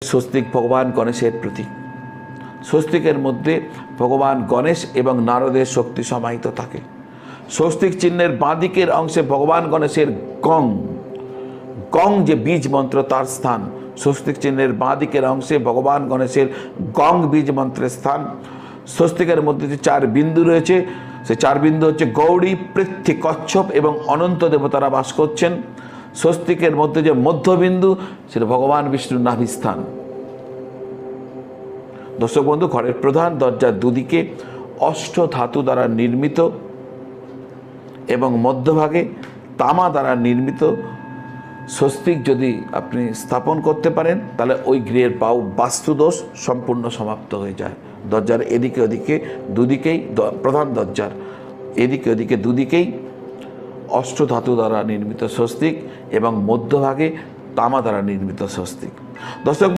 স্বস্তিক ভগবান গণেশের প্রতীক। স্বস্তিকের মধ্যে ভগবান গণেশ এবং নারদের শক্তি সমাহিত থাকে। স্বস্তিক চিহ্নের বাঁদিকের অংশে ভগবান গণেশের গং গং যে বীজ মন্ত্র তার স্থান। স্বস্তিক চিহ্নের বাঁদিকের অংশে ভগবান গণেশের গং বীজ মন্ত্রের স্থান। স্বস্তিকের মধ্যে যে 4 বিন্দু রয়েছে, সে 4 বিন্দু হচ্ছে গৌরী, পৃথ্বী, কচ্ছপ এবং অনন্ত দেবতারা বাস করছেন। স্বস্তিকের মধ্যে যে মধ্যবিন্দু সেটা ভগবান বিষ্ণুর নাভিস্থান। দর্শক বন্ধু, ঘরের প্রধান দরজার দুদিকে অষ্ট ধাতু দ্বারা নির্মিত এবং মধ্যভাগে তামা দ্বারা নির্মিত স্বস্তিক যদি আপনি স্থাপন করতে পারেন তাহলে ওই গৃহের বাস্তুদোষ সম্পূর্ণ সমাপ্ত হয়ে যায়। দরজার এদিকে ওদিকে দুদিকেই, প্রধান দরজার এদিকে ওদিকে দুদিকেই অষ্টধাতু দ্বারা নির্মিত স্বস্তিক এবং মধ্যভাগে তামা দ্বারা নির্মিত স্বস্তিক। দর্শক